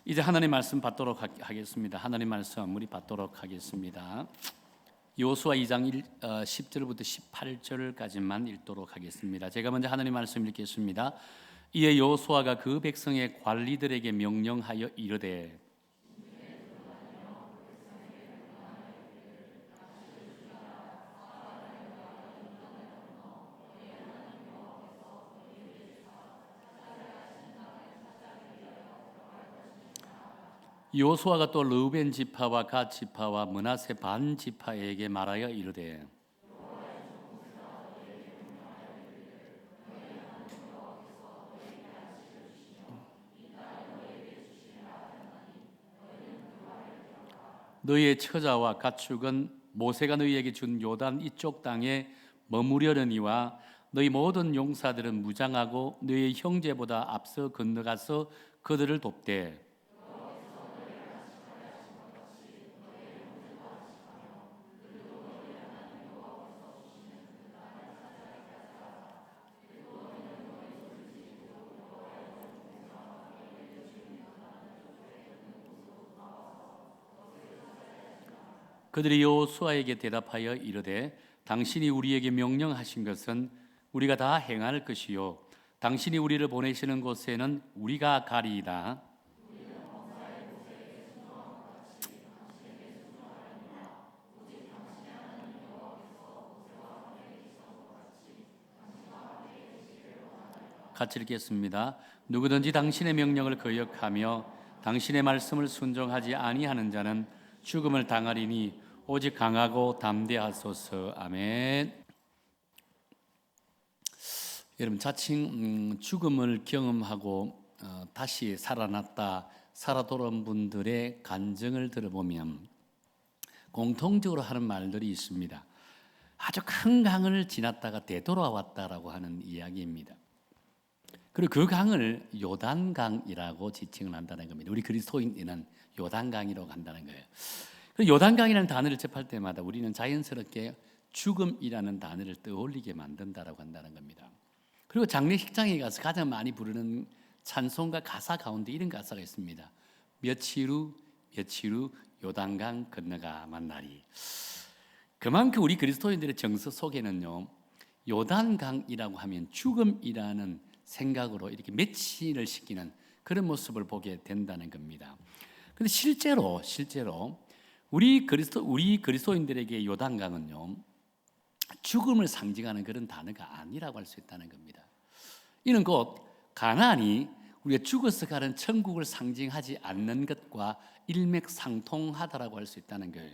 이제 하나님 말씀 받도록 하겠습니다. 하나님 말씀 우리 받도록 하겠습니다. 여호수아 2장 10절부터 18절까지만 읽도록 하겠습니다. 제가 먼저 하나님 말씀 읽겠습니다. 이에 여호수아가 그 백성의 관리들에게 명령하여 이르되 여호수아가 또 르우벤 지파와 갓 지파와 므낫세 반 지파에게 말하여 이르되 너희의 처자와 가축은 모세가 너희에게 준 요단 이쪽 땅에 머무려느니와 너희 모든 용사들은 무장하고 너희의 형제보다 앞서 건너가서 그들을 돕되 그들이 여호수아에게 대답하여 이르되 당신이 우리에게 명령하신 것은 우리가 다 행할 것이요 당신이 우리를 보내시는 곳에는 우리가 가리이다. 같이 읽겠습니다. 누구든지 당신의 명령을 거역하며 당신의 말씀을 순종하지 아니하는 자는 죽음을 당하리니 오직 강하고 담대하소서. 아멘. 여러분 자칭 죽음을 경험하고 다시 살아났다, 살아 돌아온 분들의 간증을 들어보면 공통적으로 하는 말들이 있습니다. 아주 큰 강을 지났다가 되돌아왔다라고 하는 이야기입니다. 그리고 그 강을 요단강이라고 지칭을 한다는 겁니다. 우리 그리스도인은 요단강이라고 한다는 거예요. 요단강이라는 단어를 접할 때마다 우리는 자연스럽게 죽음이라는 단어를 떠올리게 만든다라고 한다는 겁니다. 그리고 장례식장에 가서 가장 많이 부르는 찬송가 가사 가운데 이런 가사가 있습니다. 며칠 후 요단강 건너가 만나리. 그만큼 우리 그리스도인들의 정서 속에는요, 요단강이라고 하면 죽음이라는 생각으로 이렇게 매치를 시키는 그런 모습을 보게 된다는 겁니다. 그런데 실제로 우리 그리스도인들에게 요단강은요, 죽음을 상징하는 그런 단어가 아니라고 할 수 있다는 겁니다. 이는 곧 가나안이 우리가 죽어서 가는 천국을 상징하지 않는 것과 일맥상통하다라고 할 수 있다는 거예요.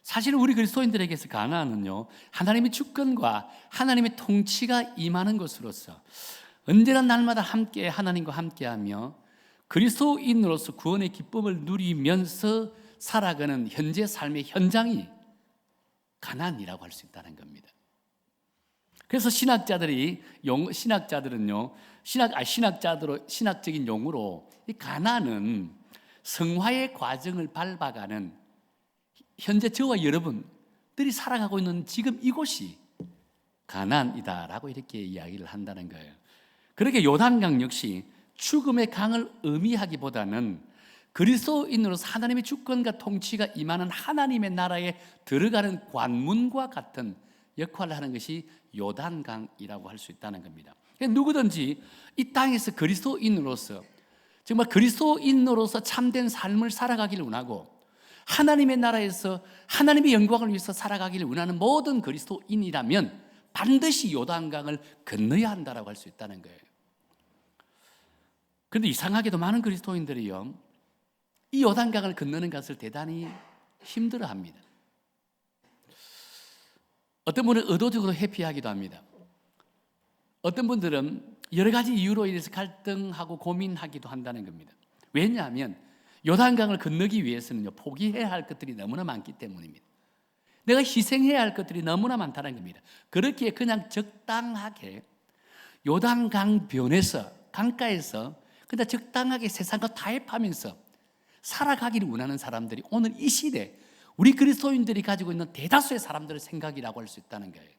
사실 우리 그리스도인들에게서 가나안은요, 하나님의 주권과 하나님의 통치가 임하는 것으로서 언제나 날마다 함께 하나님과 함께하며 그리스도인으로서 구원의 기쁨을 누리면서 살아가는 현재 삶의 현장이 가나안이라고 할 수 있다는 겁니다. 그래서 신학적인 용어로 이 가나안은 성화의 과정을 밟아가는 현재 저와 여러분들이 살아가고 있는 지금 이곳이 가나안이다라고 이렇게 이야기를 한다는 거예요. 그렇게 요단강 역시 죽음의 강을 의미하기보다는 그리스도인으로서 하나님의 주권과 통치가 임하는 하나님의 나라에 들어가는 관문과 같은 역할을 하는 것이 요단강이라고 할 수 있다는 겁니다. 누구든지 이 땅에서 그리스도인으로서 정말 그리스도인으로서 참된 삶을 살아가기를 원하고 하나님의 나라에서 하나님의 영광을 위해서 살아가기를 원하는 모든 그리스도인이라면 반드시 요단강을 건너야 한다고 할 수 있다는 거예요. 그런데 이상하게도 많은 그리스도인들이요, 이 요단강을 건너는 것을 대단히 힘들어합니다. 어떤 분은 의도적으로 회피하기도 합니다. 어떤 분들은 여러 가지 이유로 인해서 갈등하고 고민하기도 한다는 겁니다. 왜냐하면 요단강을 건너기 위해서는요, 포기해야 할 것들이 너무나 많기 때문입니다. 내가 희생해야 할 것들이 너무나 많다는 겁니다. 그렇기에 그냥 적당하게 요단강 변에서, 강가에서 그냥 적당하게 세상과 타협하면서 살아가기를 원하는 사람들이 오늘 이 시대 우리 그리스도인들이 가지고 있는 대다수의 사람들의 생각이라고 할 수 있다는 거예요.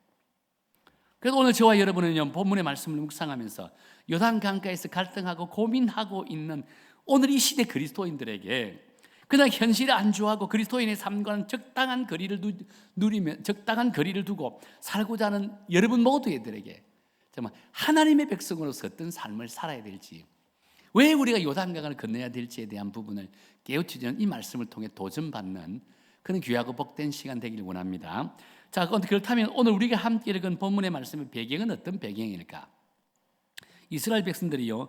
그래서 오늘 저와 여러분은 본문의 말씀을 묵상하면서 요단강가에서 갈등하고 고민하고 있는 오늘 이 시대 그리스도인들에게 그냥 현실에 안주하고 그리스도인의 삶과는 적당한 거리를 누리며 적당한 거리를 두고 살고자 하는 여러분 모두들에게 정말 하나님의 백성으로서 어떤 삶을 살아야 될지, 왜 우리가 요단강을 건너야 될지에 대한 부분을 깨우치는 이 말씀을 통해 도전받는 그런 귀하고 복된 시간 되기를 원합니다. 자, 그렇다면 오늘 우리가 함께 읽은 본문의 말씀의 배경은 어떤 배경일까? 이스라엘 백성들이요,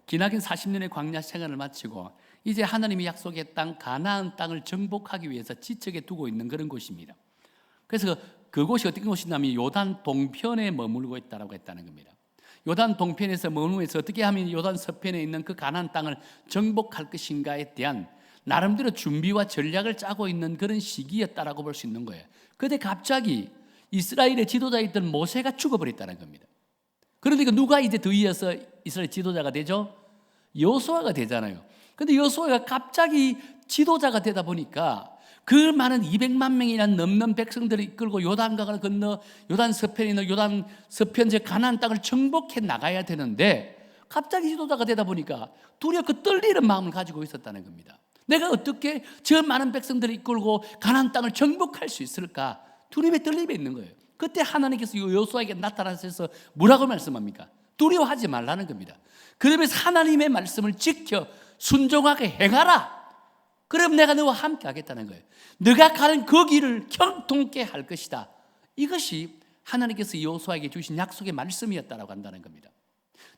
기나긴 40년의 광야 생활을 마치고 이제 하나님이 약속의 땅 가나안 땅을 정복하기 위해서 지척에 두고 있는 그런 곳입니다. 그래서 그곳이 어떤 곳이냐면 요단 동편에 머물고 있다라고 했다는 겁니다. 요단 동편에서 머물면서 어떻게 하면 요단 서편에 있는 그 가나안 땅을 정복할 것인가에 대한 나름대로 준비와 전략을 짜고 있는 그런 시기였다라고 볼 수 있는 거예요. 그런데 갑자기 이스라엘의 지도자였던 모세가 죽어버렸다는 겁니다. 그러니까 누가 이제 더 이어서 이스라엘 지도자가 되죠? 여호수아가 되잖아요. 그런데 여호수아가 갑자기 지도자가 되다 보니까 그 많은 200만 명이나 넘는 백성들을 이끌고 요단강을 건너 요단 서편에 있는 요단 서편 즉 가나안 땅을 정복해 나가야 되는데 갑자기 지도자가 되다 보니까 두려워 그 떨리는 마음을 가지고 있었다는 겁니다. 내가 어떻게 저 많은 백성들을 이끌고 가나안 땅을 정복할 수 있을까? 두려움에 떨림에 있는 거예요. 그때 하나님께서 여호수아에게 나타나셔서 뭐라고 말씀합니까? 두려워하지 말라는 겁니다. 그러면서 하나님의 말씀을 지켜 순종하게 행하라. 그럼 내가 너와 함께 하겠다는 거예요. 네가 가는 그 길을 형통케 할 것이다. 이것이 하나님께서 여호수아에게 주신 약속의 말씀이었다라고 한다는 겁니다.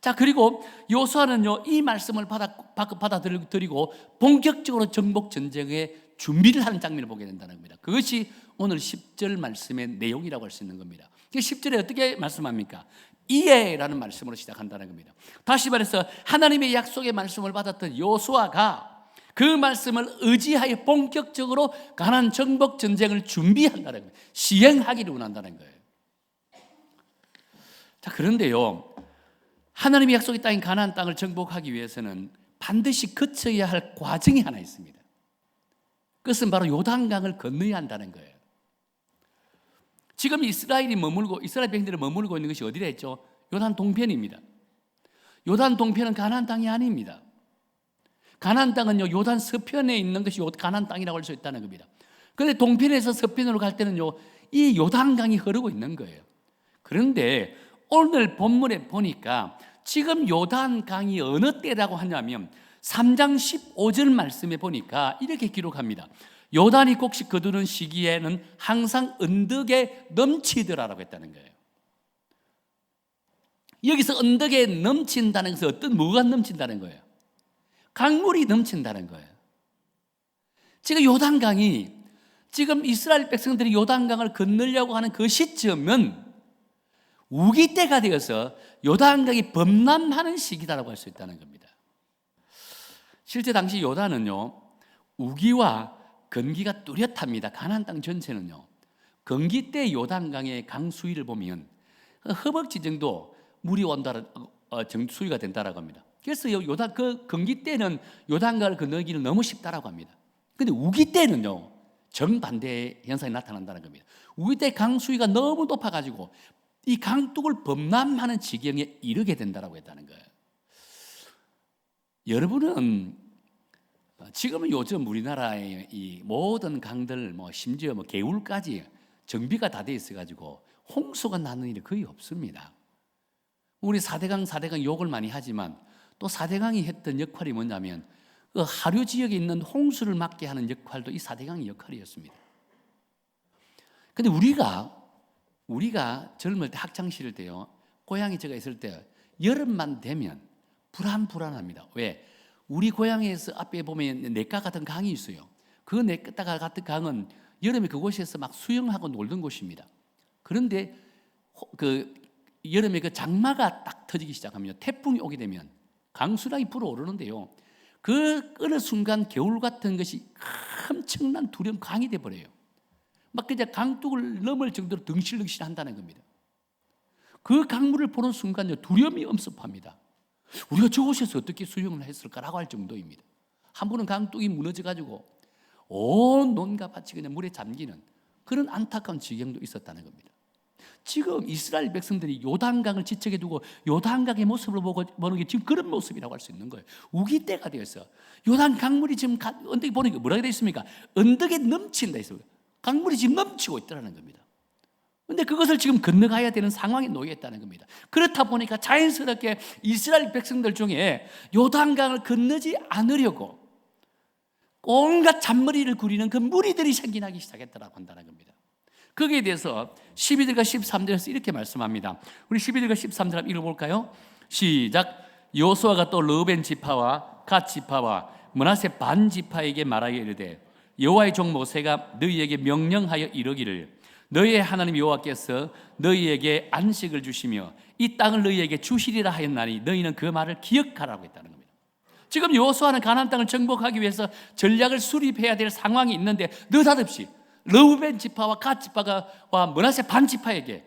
자, 그리고 여호수아는요, 이 말씀을 받아들이고 본격적으로 정복 전쟁의 준비를 하는 장면을 보게 된다는 겁니다. 그것이 오늘 10절 말씀의 내용이라고 할 수 있는 겁니다. 10절에 어떻게 말씀합니까? 이에라는 말씀으로 시작한다는 겁니다. 다시 말해서 하나님의 약속의 말씀을 받았던 여호수아가 그 말씀을 의지하여 본격적으로 가나안 정복 전쟁을 준비한다는 거예요. 시행하기를 원한다는 거예요. 자, 그런데요, 하나님의 약속의 땅인 가나안 땅을 정복하기 위해서는 반드시 거쳐야 할 과정이 하나 있습니다. 그것은 바로 요단강을 건너야 한다는 거예요. 지금 이스라엘 백성들이 머물고 있는 것이 어디라 했죠? 요단 동편입니다. 요단 동편은 가나안 땅이 아닙니다. 가나안 땅은요, 요단 서편에 있는 것이 가나안 땅이라고 할 수 있다는 겁니다. 그런데 동편에서 서편으로 갈 때는요, 이 요단강이 흐르고 있는 거예요. 그런데 오늘 본문에 보니까 지금 요단강이 어느 때라고 하냐면 3장 15절 말씀에 보니까 이렇게 기록합니다. 요단이 곡식 거두는 시기에는 항상 언덕에 넘치더라라고 했다는 거예요. 여기서 언덕에 넘친다는 것은 뭐가 넘친다는 거예요? 강물이 넘친다는 거예요. 지금 요단강이 지금 이스라엘 백성들이 요단강을 건너려고 하는 그 시점은 우기 때가 되어서 요단강이 범람하는 시기다라고 할 수 있다는 겁니다. 실제 당시 요단은요, 우기와 건기가 뚜렷합니다. 가나안 땅 전체는요, 건기 때 요단강의 강 수위를 보면 허벅지 정도 물이 온다는 수위가 된다라고 합니다. 그래서 그 건기 때는 요단강을 건너기는 너무 쉽다라고 합니다. 그런데 우기 때는요, 정반대의 현상이 나타난다는 겁니다. 우기 때 강 수위가 너무 높아가지고 이 강둑을 범람하는 지경에 이르게 된다라고 했다는 거예요. 여러분은 지금은 요즘 우리나라의 이 모든 강들, 심지어 개울까지 정비가 다 돼 있어가지고 홍수가 나는 일이 거의 없습니다. 우리 4대강 욕을 많이 하지만 또 4대강이 했던 역할이 뭐냐면 그 하류 지역에 있는 홍수를 막게 하는 역할도 이 4대강의 역할이었습니다. 그런데 우리가 젊을 때 학창시절 때요, 고향에 제가 있을 때 여름만 되면 불안합니다. 왜? 우리 고향에서 앞에 보면 냇가 같은 강이 있어요. 그 냇가 같은 강은 여름에 그곳에서 막 수영하고 놀던 곳입니다. 그런데 그 여름에 그 장마가 딱 터지기 시작하면 태풍이 오게 되면 강수량이 불어오르는데요, 그 어느 순간 겨울 같은 것이 엄청난 두려움 강이 돼버려요. 막 그냥 강둑을 넘을 정도로 덩실덩실 한다는 겁니다. 그 강물을 보는 순간요, 두려움이 엄습합니다. 우리가 저곳에서 어떻게 수영을 했을까라고 할 정도입니다. 한 번은 강둑이 무너져가지고 온 논과 밭이 그냥 물에 잠기는 그런 안타까운 지경도 있었다는 겁니다. 지금 이스라엘 백성들이 요단강을 지척에 두고 요단강의 모습을 보는 게 지금 그런 모습이라고 할 수 있는 거예요. 우기때가 되었어. 요단 강물이 지금 언덕에 보니까 뭐라고 되어 있습니까? 언덕에 넘친다 있습니다. 강물이 지금 넘치고 있다는 겁니다. 그런데 그것을 지금 건너가야 되는 상황에 놓여 있다는 겁니다. 그렇다 보니까 자연스럽게 이스라엘 백성들 중에 요단강을 건너지 않으려고 온갖 잔머리를 구리는 그 무리들이 생겨나기 시작했다고 한다는 겁니다. 거기에 대해서 12절과 13절에서 이렇게 말씀합니다. 우리 12절과 13절 한번 읽어볼까요? 시작. 여호수아가 또 르우벤 지파와 갓 지파와 므낫세 반 지파에게 말하여 이르되 여호와의 종 모세가 너희에게 명령하여 이르기를 너희의 하나님 여호와께서 너희에게 안식을 주시며 이 땅을 너희에게 주시리라 하였나니 너희는 그 말을 기억하라고 했다는 겁니다. 지금 여호수아는 가나안 땅을 정복하기 위해서 전략을 수립해야 될 상황이 있는데 느닷없이 르우벤 지파와 갓 지파와 므낫세 반 지파에게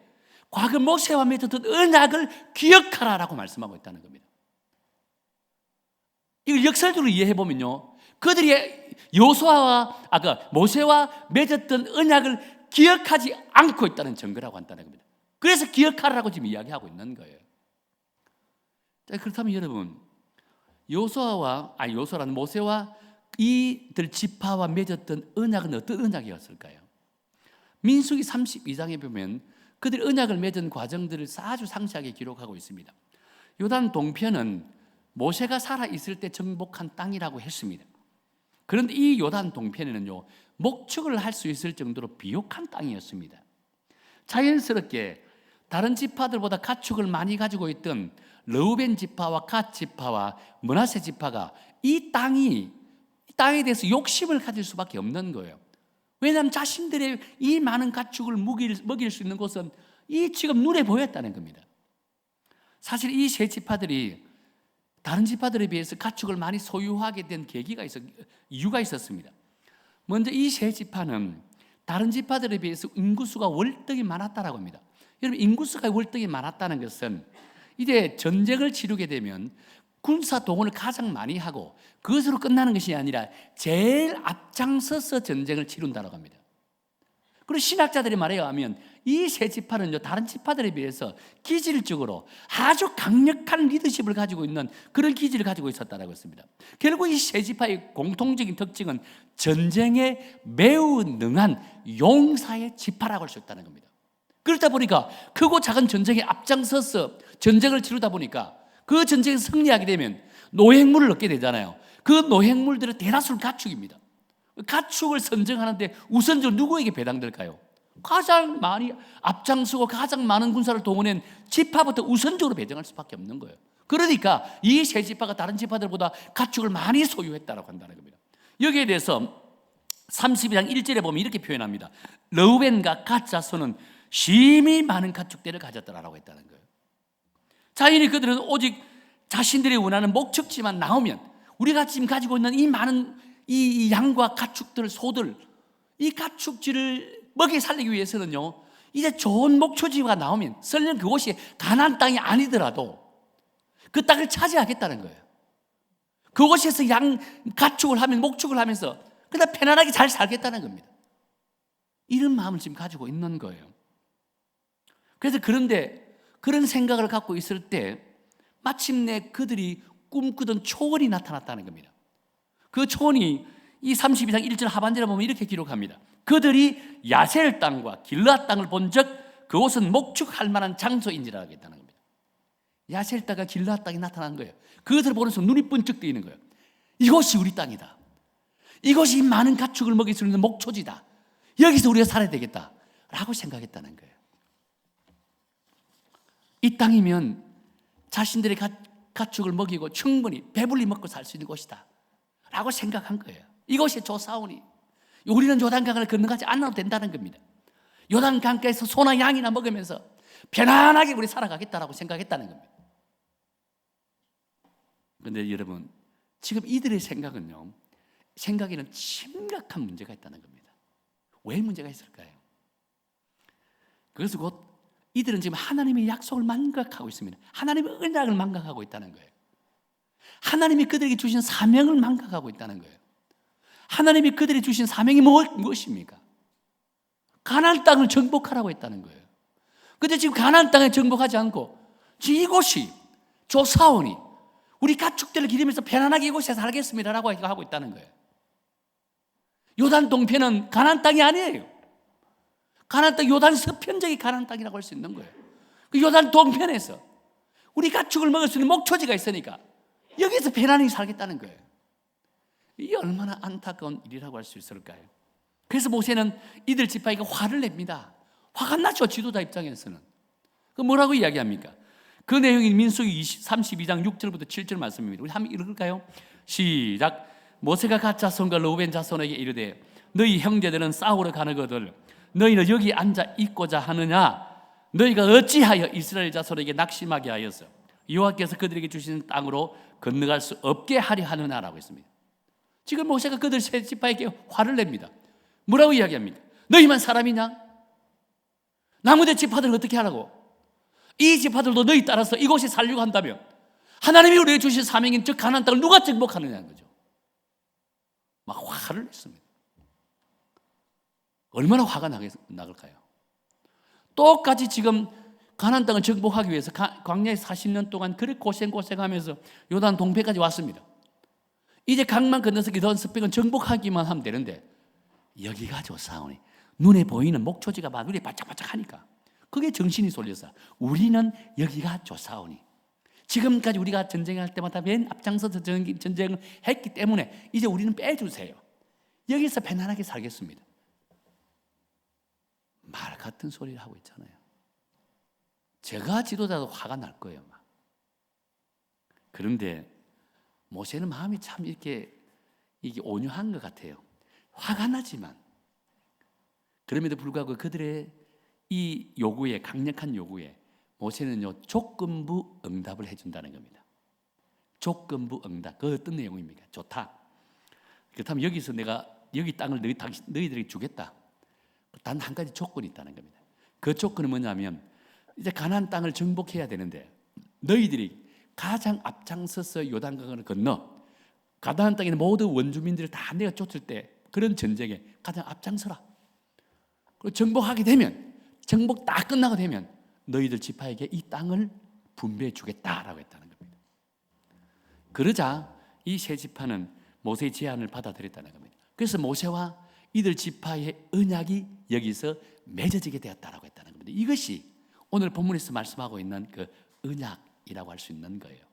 과거 모세와 맺었던 언약을 기억하라라고 말씀하고 있다는 겁니다. 이걸 역설적으로 이해해 보면요, 그들이 여호수아와 모세와 맺었던 언약을 기억하지 않고 있다는 증거라고 한다는 겁니다. 그래서 기억하라고 지금 이야기하고 있는 거예요. 자, 그렇다면 여러분, 여호수아라는 모세와 이들 지파와 맺었던 언약은 어떤 언약이었을까요? 민수기 32장에 보면 그들 언약을 맺은 과정들을 아주 상세하게 기록하고 있습니다. 요단 동편은 모세가 살아있을 때 정복한 땅이라고 했습니다. 그런데 이 요단 동편에는요, 목축을 할 수 있을 정도로 비옥한 땅이었습니다. 자연스럽게 다른 지파들보다 가축을 많이 가지고 있던 르우벤 지파와 갓 지파와 므낫세 지파가 이 땅에 대해서 욕심을 가질 수밖에 없는 거예요. 왜냐하면 자신들의 이 많은 가축을 먹일 수 있는 곳은 이 지금 눈에 보였다는 겁니다. 사실 이 세 지파들이 다른 지파들에 비해서 가축을 많이 소유하게 된 이유가 있었습니다. 먼저 이 세 지파는 다른 지파들에 비해서 인구수가 월등히 많았다라고 합니다. 여러분, 인구수가 월등히 많았다는 것은 이제 전쟁을 치르게 되면 군사 동원을 가장 많이 하고 그것으로 끝나는 것이 아니라 제일 앞장서서 전쟁을 치른다고 합니다. 그리고 신학자들의 말에 의하면 이 세 지파는요, 다른 지파들에 비해서 기질적으로 아주 강력한 리더십을 가지고 있는 그런 기질을 가지고 있었다고 했습니다. 결국 이 세 지파의 공통적인 특징은 전쟁에 매우 능한 용사의 지파라고 할 수 있다는 겁니다. 그렇다 보니까 크고 작은 전쟁에 앞장서서 전쟁을 치르다 보니까 그 전쟁에서 승리하게 되면 노획물을 얻게 되잖아요. 그 노획물들은 대다수는 가축입니다. 가축을 선정하는데 우선적으로 누구에게 배당될까요? 가장 많이 앞장서고 가장 많은 군사를 동원한 지파부터 우선적으로 배정할 수밖에 없는 거예요. 그러니까 이 세 지파가 다른 지파들보다 가축을 많이 소유했다고 한다는 겁니다. 여기에 대해서 32장 1절에 보면 이렇게 표현합니다. 르우벤과 갓 자손은 심히 많은 가축대를 가졌더라라고 했다는 거예요. 자연히 그들은 오직 자신들이 원하는 목축지만 나오면, 우리가 지금 가지고 있는 이 많은 이 양과 가축들, 소들, 이 가축지를 먹여 살리기 위해서는요, 이제 좋은 목초지가 나오면, 설령 그곳이 가나안 땅이 아니더라도 그 땅을 차지하겠다는 거예요. 그곳에서 가축을 하면, 목축을 하면서 그냥 편안하게 잘 살겠다는 겁니다. 이런 마음을 지금 가지고 있는 거예요. 그래서 그런데 그런 생각을 갖고 있을 때 마침내 그들이 꿈꾸던 초원이 나타났다는 겁니다. 그 초원이 이 32장 1절 하반절에 보면 이렇게 기록합니다. 그들이 야셀 땅과 길르앗 땅을 본즉 그곳은 목축할 만한 장소인지라 하겠다는 겁니다. 야셀 땅과 길르앗 땅이 나타난 거예요. 그것을 보면서 눈이 번쩍 뜨이는 거예요. 이곳이 우리 땅이다. 이곳이 많은 가축을 먹일 수 있는 목초지다. 여기서 우리가 살아야 되겠다라고 생각했다는 거예요. 이 땅이면 자신들의 가축을 먹이고 충분히 배불리 먹고 살 수 있는 곳이다 라고 생각한 거예요. 이것이 좋사오니 우리는 요단강을 건너가지 않아도 된다는 겁니다. 요단강가에서 소나 양이나 먹으면서 편안하게 우리 살아가겠다라고 생각했다는 겁니다. 그런데 여러분, 지금 이들의 생각에는 심각한 문제가 있다는 겁니다. 왜 문제가 있을까요? 그래서 곧 이들은 지금 하나님의 약속을 망각하고 있습니다. 하나님의 언약을 망각하고 있다는 거예요. 하나님이 그들에게 주신 사명을 망각하고 있다는 거예요. 하나님이 그들에게 주신 사명이 무엇입니까? 가나안 땅을 정복하라고 했다는 거예요. 근데 지금 가나안 땅에 정복하지 않고 지금 이곳이 조사원이 우리 가축들을 기르면서 편안하게 이곳에 살겠습니다라고 하고 있다는 거예요. 요단 동편은 가나안 땅이 아니에요. 가나안 땅, 요단 서편적인 가나안 땅이라고 할 수 있는 거예요. 그 요단 동편에서 우리 가축을 먹을 수 있는 목초지가 있으니까 여기서 편안히 살겠다는 거예요. 이게 얼마나 안타까운 일이라고 할 수 있을까요? 그래서 모세는 이들 지파에게 화를 냅니다. 화가 나죠, 지도자 입장에서는. 그 뭐라고 이야기합니까? 그 내용이 민수기 32장 6절부터 7절 말씀입니다. 우리 한번 읽을까요? 시작. 모세가 갓 자손과 르우벤 자손에게 이르되 너희 형제들은 싸우러 가느거들 너희는 여기 앉아 있고자 하느냐? 너희가 어찌하여 이스라엘 자손에게 낙심하게 하였어? 여호와께서 그들에게 주시는 땅으로 건너갈 수 없게 하려 하느냐라고 했습니다. 지금 모세가 그들 세 지파에게 화를 냅니다. 뭐라고 이야기합니까? 너희만 사람이냐? 나머지 지파들은 어떻게 하라고? 이 지파들도 너희 따라서 이곳에 살려고 한다면 하나님이 우리에게 주신 사명인 즉 가나안 땅을 누가 정복하느냐는 거죠. 막 화를 냈습니다. 얼마나 화가 나갈까요? 똑같이 지금 가나안 땅을 정복하기 위해서 광야에 40년 동안 그렇게 고생하면서 요단 동편까지 왔습니다. 이제 강만 건너서 기도한 스펙은 정복하기만 하면 되는데 여기가 조사오니 눈에 보이는 목초지가 막 눈에 바짝바짝하니까 그게 정신이 쏠려서 우리는 여기가 조사오니 지금까지 우리가 전쟁할 때마다 맨 앞장서서 전쟁을 했기 때문에 이제 우리는 빼주세요. 여기서 편안하게 살겠습니다. 말 같은 소리를 하고 있잖아요. 제가 지도자도 화가 날 거예요. 막. 그런데 모세는 마음이 참 이게 온유한 것 같아요. 화가 나지만 그럼에도 불구하고 그들의 이 요구에 강력한 요구에 모세는요 조건부 응답을 해준다는 겁니다. 조건부 응답. 그 어떤 내용입니까? 좋다. 그렇다면 여기서 내가 여기 땅을 너희들에게 주겠다. 단 한 가지 조건이 있다는 겁니다. 그 조건은 뭐냐면 이제 가나안 땅을 정복해야 되는데 너희들이 가장 앞장서서 요단강을 건너 가나안 땅에 있는 모든 원주민들을 다 내가 쫓을 때 그런 전쟁에 가장 앞장서라. 그리고 정복하게 되면 정복 다 끝나게 되면 너희들 지파에게 이 땅을 분배해 주겠다라고 했다는 겁니다. 그러자 이 세 지파는 모세의 제안을 받아들였다는 겁니다. 그래서 모세와 이들 지파의 언약이 여기서 맺어지게 되었다라고 했다는 겁니다. 이것이 오늘 본문에서 말씀하고 있는 그 언약이라고 할 수 있는 거예요.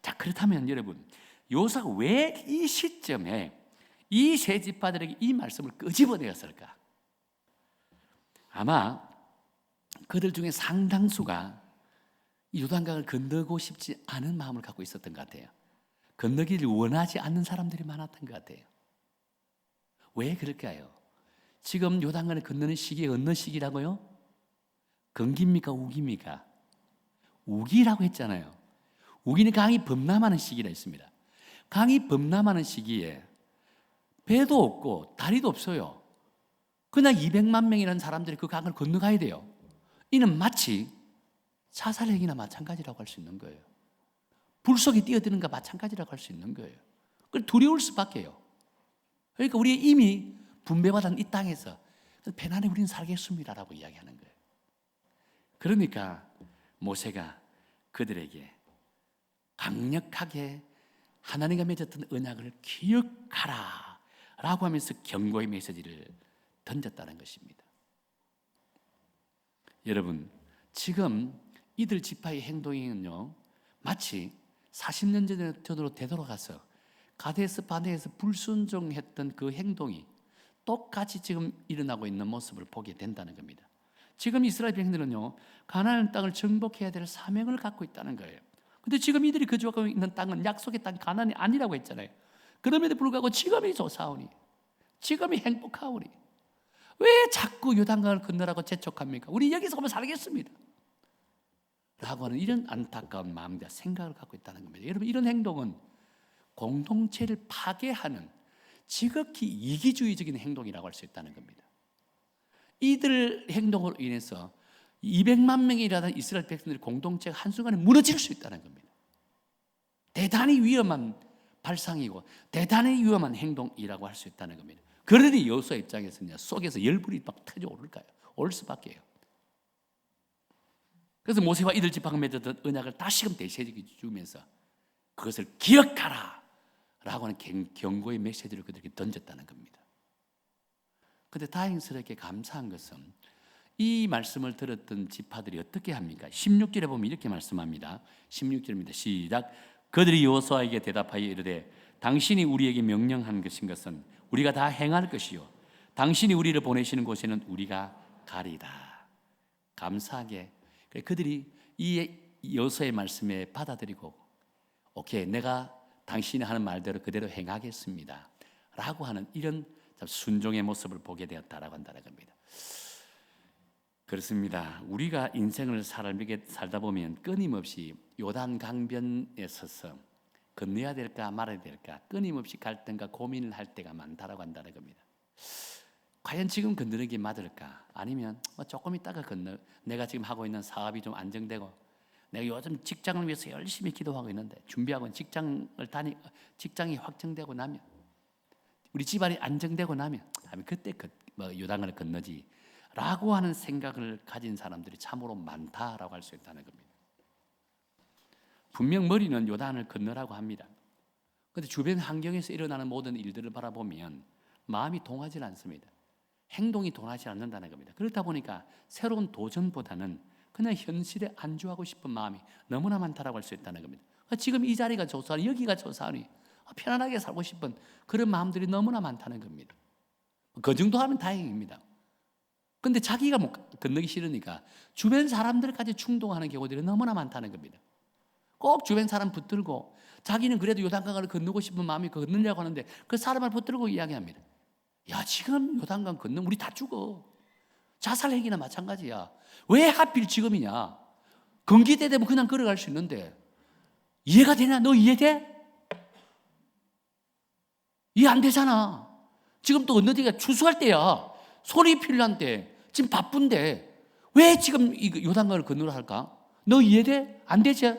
자, 그렇다면 여러분, 요사가 왜 이 시점에 이 세 지파들에게 이 말씀을 끄집어내었을까? 아마 그들 중에 상당수가 요단강을 건너고 싶지 않은 마음을 갖고 있었던 것 같아요. 건너기를 원하지 않는 사람들이 많았던 것 같아요. 왜 그럴까요? 지금 요단강을 건너는 시기에 어느 시기라고요? 건기입니까? 우기입니까? 우기라고 했잖아요. 우기는 강이 범람하는 시기라 했습니다. 강이 범람하는 시기에 배도 없고 다리도 없어요. 그냥 200만 명이라는 사람들이 그 강을 건너가야 돼요. 이는 마치 자살행위나 마찬가지라고 할 수 있는 거예요. 불 속에 뛰어드는 것과 마찬가지라고 할 수 있는 거예요. 그걸 두려울 수밖에요. 그러니까 우리 이미 분배받은 이 땅에서 편안히 우리는 살겠습니다라고 이야기하는 거예요. 그러니까 모세가 그들에게 강력하게 하나님과 맺었던 언약을 기억하라 라고 하면서 경고의 메시지를 던졌다는 것입니다. 여러분, 지금 이들 지파의 행동은요 마치 40년 전으로 되돌아가서 가데스 바네에서 불순종했던 그 행동이 똑같이 지금 일어나고 있는 모습을 보게 된다는 겁니다. 지금 이스라엘 백성들은요 가나안 땅을 정복해야 될 사명을 갖고 있다는 거예요. 근데 지금 이들이 거주하고 있는 땅은 약속의 땅 가나안이 아니라고 했잖아요. 그럼에도 불구하고 지금이 좋사오니, 지금이 행복하오니 왜 자꾸 요단강을 건너라고 재촉합니까? 우리 여기서 가면 살겠습니다 라고 하는 이런 안타까운 마음과 생각을 갖고 있다는 겁니다. 여러분, 이런 행동은 공동체를 파괴하는 지극히 이기주의적인 행동이라고 할 수 있다는 겁니다. 이들 행동으로 인해서 200만 명이라는 이스라엘 백성들의 공동체가 한순간에 무너질 수 있다는 겁니다. 대단히 위험한 발상이고 대단히 위험한 행동이라고 할 수 있다는 겁니다. 그러니 여호수아 입장에서는 속에서 열불이 막 터져 오를까요? 올 수밖에요. 그래서 모세와 이들 지파가 맺었던 언약을 다시금 대시해 주면서 그것을 기억하라 라고 하는 경고의 메시지를 그들에게 던졌다는 겁니다. 그런데 다행스럽게 감사한 것은 이 말씀을 들었던 지파들이 어떻게 합니까? 16절에 보면 이렇게 말씀합니다. 16절입니다. 시작. 그들이 여호수아에게 대답하여 이르되 당신이 우리에게 명령한 것은 우리가 다 행할 것이요 당신이 우리를 보내시는 곳에는 우리가 가리다. 감사하게 그들이 이 여호수아의 말씀에 받아들이고 오케이, 내가 당신이 하는 말대로 그대로 행하겠습니다 라고 하는 이런 순종의 모습을 보게 되었다라고 한다는 겁니다. 그렇습니다. 우리가 인생을 살다 보면 끊임없이 요단 강변에 서서 건너야 될까 말아야 될까 끊임없이 갈등과 고민을 할 때가 많다라고 한다는 겁니다. 과연 지금 건너는 게 맞을까? 아니면 조금 있다가 건너, 내가 지금 하고 있는 사업이 좀 안정되고 내가 요즘 직장을 위해서 열심히 기도하고 있는데 준비하고 직장이 확정되고 나면 우리 집안이 안정되고 나면 그때 요단강을 건너지 라고 하는 생각을 가진 사람들이 참으로 많다라고 할 수 있다는 겁니다. 분명 머리는 요단을 건너라고 합니다. 그런데 주변 환경에서 일어나는 모든 일들을 바라보면 마음이 동하지 않습니다. 행동이 동하지 않는다는 겁니다. 그렇다 보니까 새로운 도전보다는 그냥 현실에 안주하고 싶은 마음이 너무나 많다라고 할 수 있다는 겁니다. 지금 이 자리가 좋사니 여기가 좋사니 편안하게 살고 싶은 그런 마음들이 너무나 많다는 겁니다. 그 정도 하면 다행입니다. 그런데 자기가 건너기 싫으니까 주변 사람들까지 충동하는 경우들이 너무나 많다는 겁니다. 꼭 주변 사람 붙들고 자기는 그래도 요단강을 건너고 싶은 마음이 건너려고 하는데 그 사람을 붙들고 이야기합니다. 야, 지금 요단강 건너면 우리 다 죽어. 자살행위나 마찬가지야. 왜 하필 지금이냐? 건기 때 되면 그냥 걸어갈 수 있는데 이해가 되냐? 너 이해돼? 이해 안 되잖아. 지금 또 어느디가 추수할 때야. 손이 필요한 때. 지금 바쁜데 왜 지금 이 요단강을 건너라 할까? 너 이해돼? 안 되지?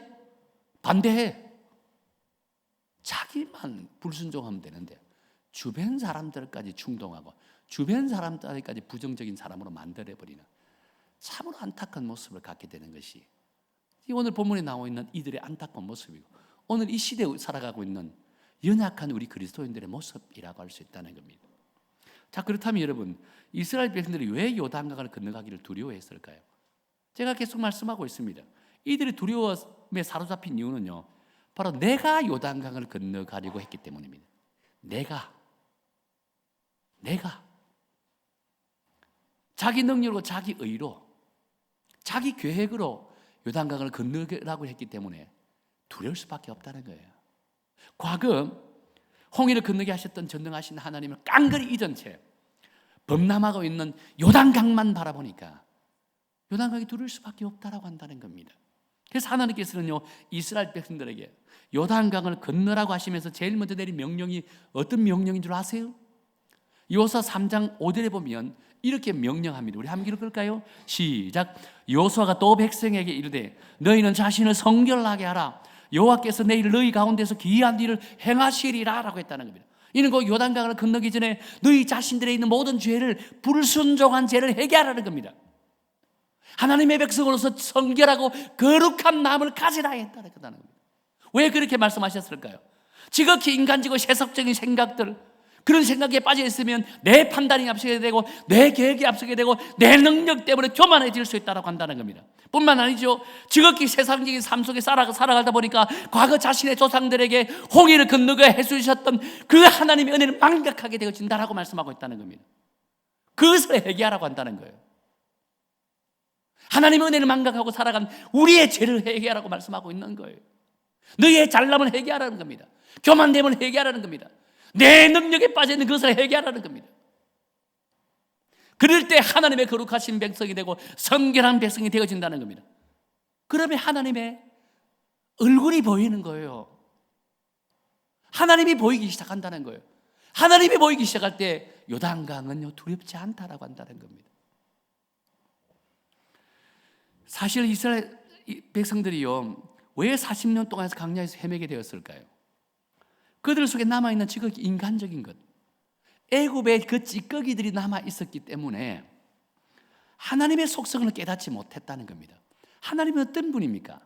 반대해. 자기만 불순종하면 되는데 주변 사람들까지 충동하고 주변 사람들까지 부정적인 사람으로 만들어버리는 참으로 안타까운 모습을 갖게 되는 것이 오늘 본문에 나와 있는 이들의 안타까운 모습이고 오늘 이 시대에 살아가고 있는 연약한 우리 그리스도인들의 모습이라고 할 수 있다는 겁니다. 자, 그렇다면 여러분, 이스라엘 백성들이 왜 요단강을 건너가기를 두려워했을까요? 제가 계속 말씀하고 있습니다. 이들이 두려움에 사로잡힌 이유는요, 바로 내가 요단강을 건너가려고 했기 때문입니다. 내가 자기 능력으로, 자기 의로, 자기 계획으로 요단강을 건너라고 했기 때문에 두려울 수밖에 없다는 거예요. 과거 홍해를 건너게 하셨던 전능하신 하나님을 깡그리 잊은 채 범람하고 있는 요단강만 바라보니까 요단강이 두려울 수밖에 없다라고 한다는 겁니다. 그래서 하나님께서는요, 이스라엘 백성들에게 요단강을 건너라고 하시면서 제일 먼저 내린 명령이 어떤 명령인 줄 아세요? 여호수아 3장 5절에 보면 이렇게 명령합니다. 우리 한번 읽을까요? 시작. 여호수아가 또 백성에게 이르되 너희는 자신을 성결하게 하라. 여호와께서 내일 너희 가운데서 기이한 일을 행하시리라 라고 했다는 겁니다. 이는 그 요단강을 건너기 전에 너희 자신들에 있는 모든 죄를, 불순종한 죄를 회개하라는 겁니다. 하나님의 백성으로서 성결하고 거룩한 마음을 가지라 했다는 겁니다. 왜 그렇게 말씀하셨을까요? 지극히 인간적이고 세속적인 생각들, 그런 생각에 빠져 있으면 내 판단이 앞서게 되고 내 계획이 앞서게 되고 내 능력 때문에 교만해질 수 있다고 한다는 겁니다. 뿐만 아니죠, 지극히 세상적인 삶 속에 살아가다 보니까 과거 자신의 조상들에게 홍해를 건너게 해주셨던 그 하나님의 은혜를 망각하게 되어진다라고 말씀하고 있다는 겁니다. 그것을 회개하라고 한다는 거예요. 하나님의 은혜를 망각하고 살아간 우리의 죄를 회개하라고 말씀하고 있는 거예요. 너희의 잘남을 회개하라는 겁니다. 교만됨을 회개하라는 겁니다. 내 능력에 빠져있는 것을 회개하라는 겁니다. 그럴 때 하나님의 거룩하신 백성이 되고 성결한 백성이 되어진다는 겁니다. 그러면 하나님의 얼굴이 보이는 거예요. 하나님이 보이기 시작한다는 거예요. 하나님이 보이기 시작할 때 요단강은 두렵지 않다라고 한다는 겁니다. 사실 이스라엘 백성들이요, 왜 40년 동안 광야에서 헤매게 되었을까요? 그들 속에 남아있는 지극히 인간적인 것, 애굽의 그 찌꺼기들이 남아있었기 때문에 하나님의 속성을 깨닫지 못했다는 겁니다. 하나님은 어떤 분입니까?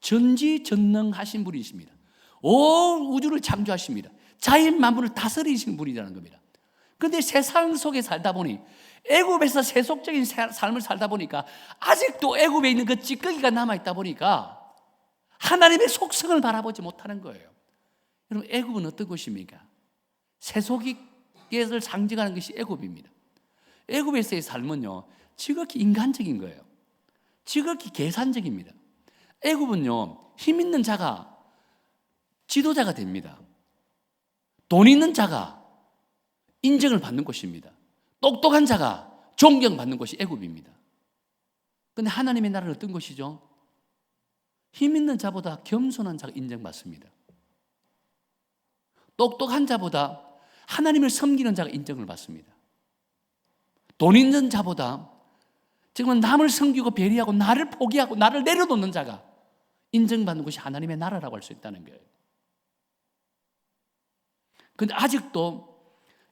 전지전능하신 분이십니다. 온 우주를 창조하십니다. 자연 만물을 다스리시는 분이라는 겁니다. 그런데 세상 속에 살다 보니, 애굽에서 세속적인 삶을 살다 보니까 아직도 애굽에 있는 그 찌꺼기가 남아있다 보니까 하나님의 속성을 바라보지 못하는 거예요. 여러분, 애굽은 어떤 곳입니까? 세속을 상징하는 것이 애굽입니다. 애굽에서의 삶은요, 지극히 인간적인 거예요. 지극히 계산적입니다. 애굽은요, 힘 있는 자가 지도자가 됩니다. 돈 있는 자가 인정을 받는 곳입니다. 똑똑한 자가 존경받는 곳이 애굽입니다. 그런데 하나님의 나라는 어떤 곳이죠? 힘 있는 자보다 겸손한 자가 인정받습니다. 똑똑한 자보다 하나님을 섬기는 자가 인정을 받습니다. 돈 있는 자보다 정말 남을 섬기고 배려하고 나를 포기하고 나를 내려놓는 자가 인정받는 것이 하나님의 나라라고 할 수 있다는 거예요. 그런데 아직도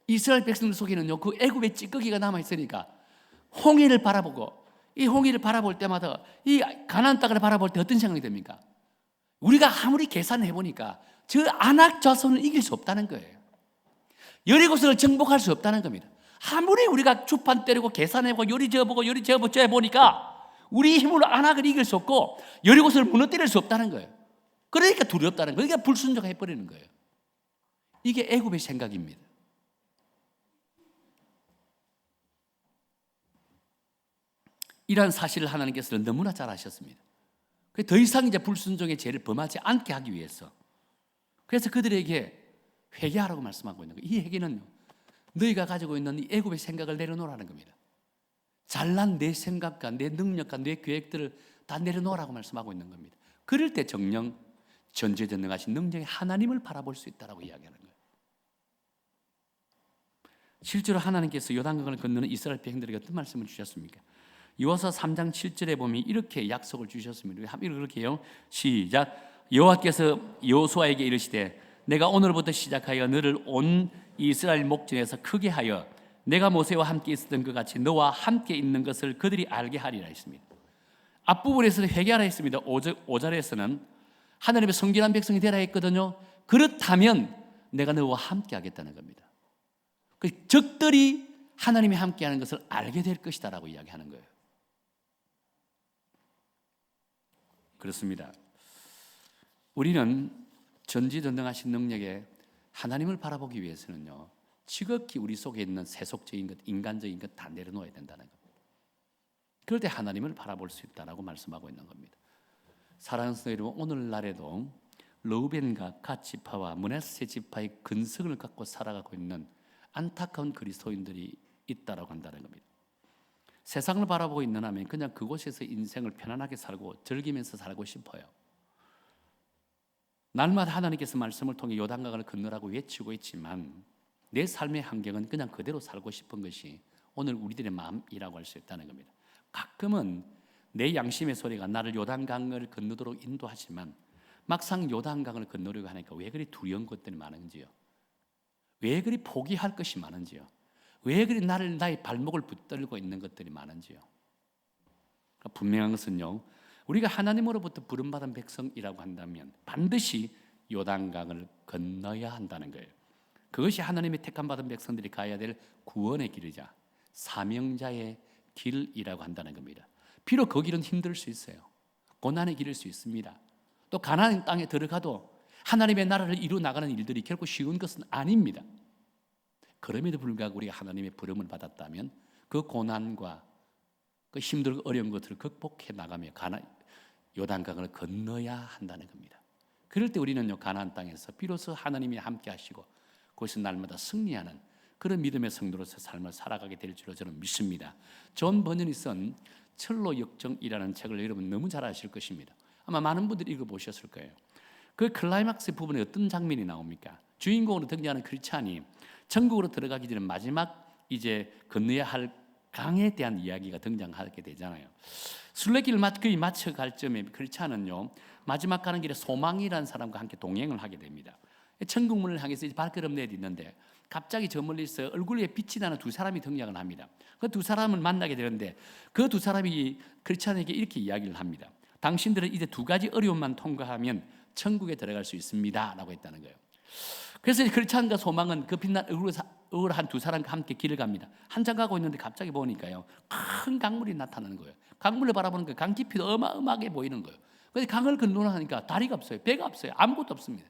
이스라엘 백성들 속에는요, 그 애굽의 찌꺼기가 남아있으니까 홍해를 바라보고, 이 홍해를 바라볼 때마다 이 가나안 땅을 바라볼 때 어떤 생각이 듭니까? 우리가 아무리 계산해 보니까 저 아낙 자손을 이길 수 없다는 거예요. 여리고성을 정복할 수 없다는 겁니다. 아무리 우리가 주판 때리고 계산해보고 요리 저어보고 요리 저어보니까 우리 힘으로 아낙을 이길 수 없고 여리고성을 무너뜨릴 수 없다는 거예요. 그러니까 두렵다는 거예요. 그러니까 불순종해버리는 거예요. 이게 애굽의 생각입니다. 이러한 사실을 하나님께서는 너무나 잘 아셨습니다. 더 이상 이제 불순종의 죄를 범하지 않게 하기 위해서, 그래서 그들에게 회개하라고 말씀하고 있는 거예요. 이 회개는요, 너희가 가지고 있는 이 애굽의 생각을 내려놓으라는 겁니다. 잘난 내 생각과 내 능력과 내 계획들을 다 내려놓으라고 말씀하고 있는 겁니다. 그럴 때 정녕 전지전능하신 능력의 하나님을 바라볼 수 있다라고 이야기하는 거예요. 실제로 하나님께서 요단강을 건너는 이스라엘 백성들에게 어떤 말씀을 주셨습니까? 여호수아 3장 7절에 보면 이렇게 약속을 주셨습니다. 이렇게 해요. 시작. 여호와께서 여호수아에게 이르시되 내가 오늘부터 시작하여 너를 온 이스라엘 목전에서 크게 하여 내가 모세와 함께 있었던 것 같이 너와 함께 있는 것을 그들이 알게 하리라 했습니다. 앞부분에서는 회개하라 했습니다. 5절에서는 하나님의 성결한 백성이 되라 했거든요. 그렇다면 내가 너와 함께 하겠다는 겁니다. 적들이 하나님이 함께하는 것을 알게 될 것이다 라고 이야기하는 거예요. 그렇습니다. 우리는 전지전능하신 능력에 하나님을 바라보기 위해서는요, 지극히 우리 속에 있는 세속적인 것, 인간적인 것 다 내려놓아야 된다는 겁니다. 그럴 때 하나님을 바라볼 수 있다라고 말씀하고 있는 겁니다. 사랑하는 성도 여러분, 오늘날에도 르우벤과 갓 지파와 므낫세 지파의 근성을 갖고 살아가고 있는 안타까운 그리스도인들이 있다라고 한다는 겁니다. 세상을 바라보고 있는 하면 그냥 그곳에서 인생을 편안하게 살고 즐기면서 살고 싶어요. 날마다 하나님께서 말씀을 통해 요단강을 건너라고 외치고 있지만 내 삶의 환경은 그냥 그대로 살고 싶은 것이 오늘 우리들의 마음이라고 할 수 있다는 겁니다. 가끔은 내 양심의 소리가 나를 요단강을 건너도록 인도하지만 막상 요단강을 건너려고 하니까 왜 그리 두려운 것들이 많은지요? 왜 그리 포기할 것이 많은지요? 왜 그리 나의 발목을 붙들고 있는 것들이 많은지요? 그러니까 분명한 것은요, 우리가 하나님으로부터 부름받은 백성이라고 한다면 반드시 요단강을 건너야 한다는 거예요. 그것이 하나님의 택함받은 백성들이 가야 될 구원의 길이자 사명자의 길이라고 한다는 겁니다. 비록 그 길은 힘들 수 있어요. 고난의 길일 수 있습니다. 또 가나안 땅에 들어가도 하나님의 나라를 이루어 나가는 일들이 결코 쉬운 것은 아닙니다. 그럼에도 불구하고 우리가 하나님의 부름을 받았다면 그 고난과 그 힘들고 어려운 것들을 극복해 나가며 요단강을 건너야 한다는 겁니다. 그럴 때 우리는요, 가나안 땅에서 비로소 하나님이 함께 하시고 그것은 날마다 승리하는 그런 믿음의 성도로서 삶을 살아가게 될 줄로 저는 믿습니다. 존 버년이 쓴 철로 역정이라는 책을 여러분 너무 잘 아실 것입니다. 아마 많은 분들이 읽어보셨을 거예요. 그 클라이막스 부분에 어떤 장면이 나옵니까? 주인공으로 등장하는 크리스찬이 천국으로 들어가기 전에 마지막 이제 건너야 할 강에 대한 이야기가 등장하게 되잖아요. 순례길을 거의 마쳐갈 점에 크리스찬은요, 마지막 가는 길에 소망이라는 사람과 함께 동행을 하게 됩니다. 천국문을 향해서 이제 발걸음 내딛는데 갑자기 저 멀리서 얼굴 위에 빛이 나는 두 사람이 등장을 합니다. 그 두 사람을 만나게 되는데 그 두 사람이 크리스찬에게 이렇게 이야기를 합니다. 당신들은 이제 두 가지 어려움만 통과하면 천국에 들어갈 수 있습니다 라고 했다는 거예요. 그래서 크리스찬과 소망은 그 빛난 얼굴 한 두 사람과 함께 길을 갑니다. 한참 가고 있는데 갑자기 보니까요, 큰 강물이 나타나는 거예요. 강물을 바라보는 거예요. 강 깊이도 어마어마하게 보이는 거예요. 그런데 강을 건너하니까 다리가 없어요. 배가 없어요. 아무것도 없습니다.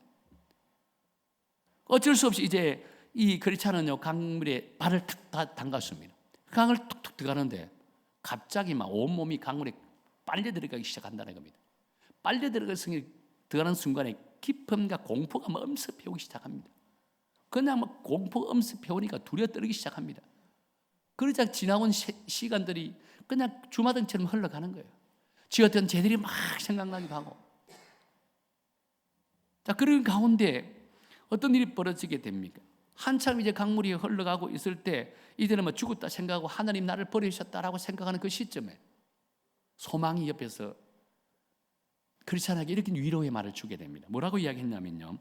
어쩔 수 없이 이제 이 크리스찬은요, 강물에 발을 탁 담갔습니다. 강을 툭툭 들어가는데 갑자기 막 온몸이 강물에 빨려 들어가기 시작한다는 겁니다. 빨려 들어가는 순간에 기쁨과 공포가 막 엄습해오기 시작합니다. 그냥 막 공포가 엄습해오니까 두려워 떨기 시작합니다. 그러자 지나온 시간들이 그냥 주마등처럼 흘러가는 거예요. 지었던 죄들이 막 생각나기도 하고. 자, 그런 가운데 어떤 일이 벌어지게 됩니까? 한참 이제 강물이 흘러가고 있을 때 이제는 뭐 죽었다 생각하고 하나님 나를 버리셨다라고 생각하는 그 시점에 소망이 옆에서 크리스찬에게 이렇게 위로의 말을 주게 됩니다. 뭐라고 이야기했냐면요,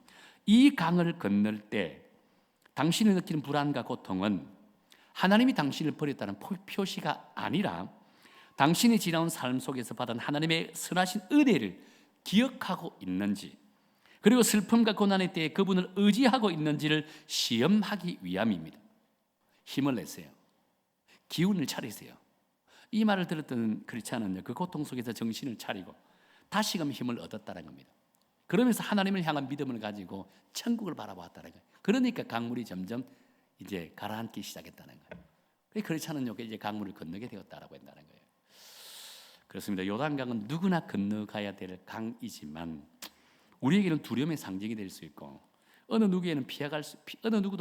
이 강을 건널 때 당신이 느끼는 불안과 고통은 하나님이 당신을 버렸다는 표시가 아니라 당신이 지나온 삶 속에서 받은 하나님의 선하신 은혜를 기억하고 있는지, 그리고 슬픔과 고난의 때에 그분을 의지하고 있는지를 시험하기 위함입니다. 힘을 내세요. 기운을 차리세요. 이 말을 들었던 크리스찬은요, 그 고통 속에서 정신을 차리고 다시금 힘을 얻었다는 겁니다. 그러면서 하나님을 향한 믿음을 가지고 천국을 바라보았다는 거예요. 그러니까 강물이 점점 이제 가라앉기 시작했다는 거예요. 크리스찬은요, 이제 강물을 건너게 되었다라고 한다는 거예요. 그렇습니다. 요단강은 누구나 건너가야 될 강이지만 우리에게는 두려움의 상징이 될 수 있고 어느 누구도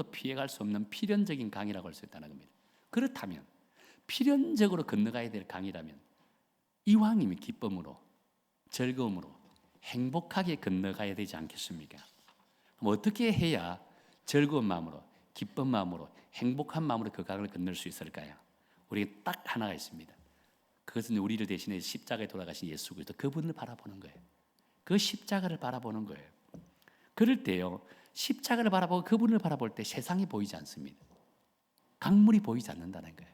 피해갈 수 없는 필연적인 강이라고 할 수 있다는 겁니다. 그렇다면 필연적으로 건너가야 될 강이라면 이왕이면 기쁨으로, 즐거움으로, 행복하게 건너가야 되지 않겠습니까? 그럼 어떻게 해야 즐거운 마음으로, 기쁜 마음으로, 행복한 마음으로 그 강을 건널 수 있을까요? 우리에게 딱 하나가 있습니다. 그것은 우리를 대신해 십자가에 돌아가신 예수 그리스도, 그분을 바라보는 거예요. 그 십자가를 바라보는 거예요. 그럴 때요, 십자가를 바라보고 그분을 바라볼 때 세상이 보이지 않습니다. 강물이 보이지 않는다는 거예요.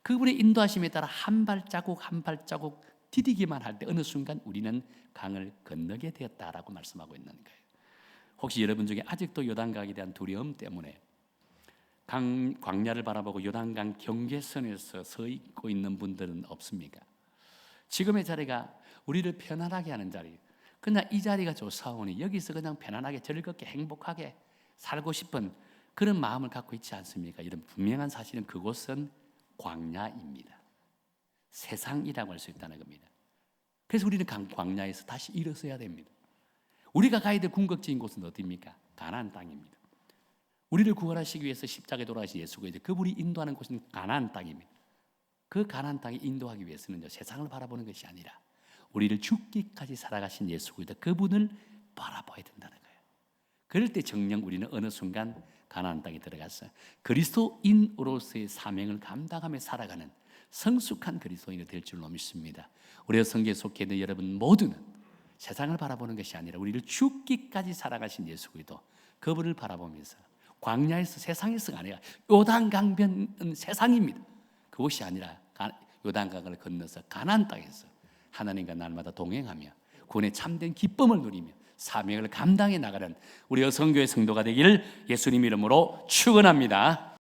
그분의 인도하심에 따라 한 발자국 한 발자국 디디기만 할 때 어느 순간 우리는 강을 건너게 되었다라고 말씀하고 있는 거예요. 혹시 여러분 중에 아직도 요단강에 대한 두려움 때문에 광야를 바라보고 요단강 경계선에서 서 있고 있는 분들은 없습니까? 지금의 자리가 우리를 편안하게 하는 자리, 그냥 이 자리가 좋사오니 여기서 그냥 편안하게 즐겁게 행복하게 살고 싶은 그런 마음을 갖고 있지 않습니까? 이런 분명한 사실은 그곳은 광야입니다. 세상이라고 할 수 있다는 겁니다. 그래서 우리는 광야에서 다시 일어서야 됩니다. 우리가 가야 될 궁극적인 곳은 어디입니까? 가나안 땅입니다. 우리를 구원하시기 위해서 십자가에 돌아가신 예수 그리스도, 그분이 인도하는 곳은 가나안 땅입니다. 그 가나안 땅에 인도하기 위해서는 세상을 바라보는 것이 아니라 우리를 죽기까지 살아가신 예수 그리스도, 그분을 바라봐야 된다는 거예요. 그럴 때 정녕 우리는 어느 순간 가나안 땅에 들어가서 그리스도인으로서의 사명을 감당하며 살아가는 성숙한 그리스도인이 될 줄로 믿습니다. 우리의 성경에 속해 있는 여러분 모두는 세상을 바라보는 것이 아니라 우리를 죽기까지 살아가신 예수 그리스도, 그분을 바라보면서 광야에서, 세상에서가 아니라 요단강변은 세상입니다. 그것이 아니라 요단강을 건너서 가나안 땅에서 하나님과 날마다 동행하며 구원의 참된 기쁨을 누리며 사명을 감당해 나가는 우리 여성교회 성도가 되기를 예수님 이름으로 축원합니다.